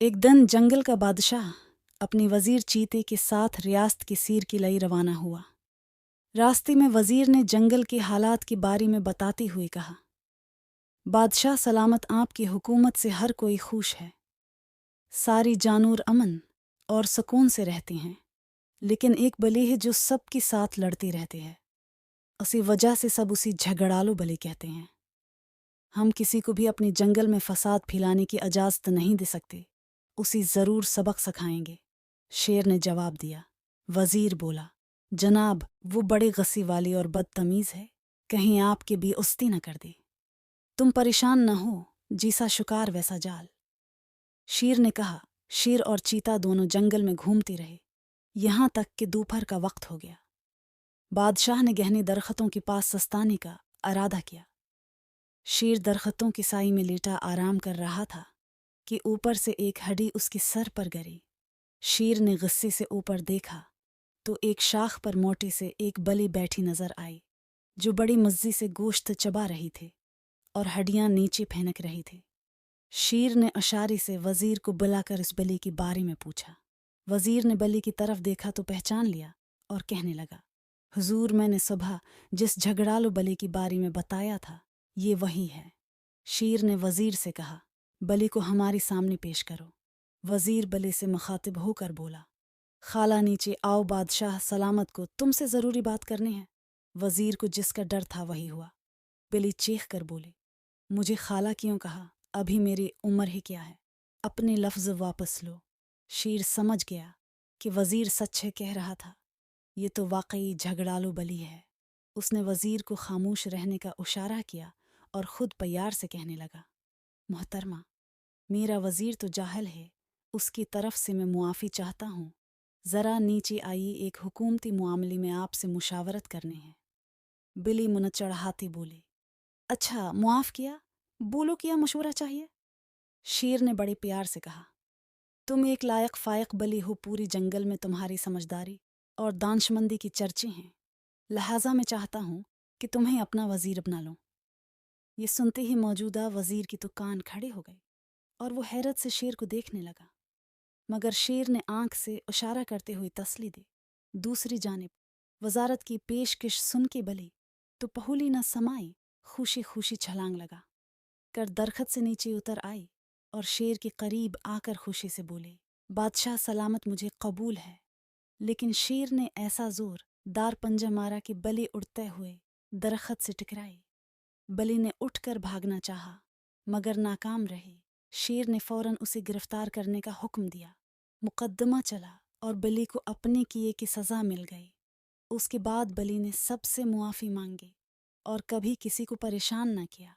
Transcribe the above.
एक दिन जंगल का बादशाह अपनी वजीर चीते के साथ रियासत की सीर के लिए रवाना हुआ। रास्ते में वजीर ने जंगल के हालात के बारे में बताते हुए कहा, बादशाह सलामत, आपकी हुकूमत से हर कोई खुश है। सारी जानवर अमन और सुकून से रहते हैं, लेकिन एक बली है जो सबके साथ लड़ती रहती है। उसी वजह से सब उसी झगड़ालू बली कहते हैं। हम किसी को भी अपने जंगल में फसाद फैलाने की इजाज़त नहीं दे सकते, उसी ज़रूर सबक सिखाएंगे। शेर ने जवाब दिया। वजीर बोला, जनाब, वो बड़े गस्से वाली और बदतमीज़ है, कहीं आपके भी उस्ती न कर दे। तुम परेशान न हो, जैसा शिकार वैसा जाल। शेर ने कहा। शेर और चीता दोनों जंगल में घूमते रहे, यहाँ तक कि दोपहर का वक्त हो गया। बादशाह ने गहने दरख्तों के पास सस्ताने का इरादा किया। शेर दरख्तों की साई में लेटा आराम कर रहा था कि ऊपर से एक हड्डी उसके सर पर गिरी। शेर ने गुस्से से ऊपर देखा तो एक शाख पर मोटे से एक बली बैठी नजर आई, जो बड़ी मज़े से गोश्त चबा रही थी और हड्डियां नीचे फेंक रही थी। शेर ने इशारे से वजीर को बुलाकर इस बली के बारे में पूछा। वजीर ने बली की तरफ देखा तो पहचान लिया और कहने लगा, हुजूर, मैंने सुबह जिस झगड़ालू बली के बारे में बताया था, ये वही है। शेर ने वजीर से कहा, बली को हमारे सामने पेश करो। वजीर बली से मुखातिब होकर बोला, खाला नीचे आओ, बादशाह सलामत को तुमसे ज़रूरी बात करनी है। वजीर को जिसका डर था वही हुआ। बली चीख कर बोले, मुझे खाला क्यों कहा? अभी मेरी उम्र ही क्या है? अपने लफ्ज़ वापस लो। शेर समझ गया कि वजीर सच कह रहा था, ये तो वाकई झगड़ालू बली है। उसने वजीर को खामोश रहने का इशारा किया और खुद प्यार से कहने लगा, मोहतरमा, मेरा वजीर तो जाहिल है, उसकी तरफ से मैं मुआफ़ी चाहता हूँ। ज़रा नीचे आइए, एक हुकूमती मामले में आपसे मुशावरत करनी है। बिली मुन चढ़ाती बोली, अच्छा, मुआफ़ किया, बोलो क्या मशवरा चाहिए? शेर ने बड़े प्यार से कहा, तुम एक लायक फायक बली हो, पूरी जंगल में तुम्हारी समझदारी और दानशमंदी की चर्चे हैं, लिहाजा मैं चाहता हूँ कि तुम्हें अपना वजीर बना लूँ। ये सुनते ही मौजूदा वजीर की तो कान खड़े हो गए और वो हैरत से शेर को देखने लगा, मगर शेर ने आंख से इशारा करते हुए तसली दी। दूसरी जानिब वजारत की पेशकश सुन के बली तो पहुली न समाई, खुशी खुशी छलांग लगा कर दरख्त से नीचे उतर आई और शेर के करीब आकर खुशी से बोले, बादशाह सलामत, मुझे कबूल है। लेकिन शेर ने ऐसा जोर दार पंजा मारा कि बली उड़ते हुए दरख्त से टकराई। बली ने उठकर भागना चाहा, मगर नाकाम रही। शेर ने फौरन उसे गिरफ्तार करने का हुक्म दिया। मुकदमा चला और बली को अपने किए की सज़ा मिल गई। उसके बाद बली ने सबसे मुआफ़ी मांगी और कभी किसी को परेशान न किया।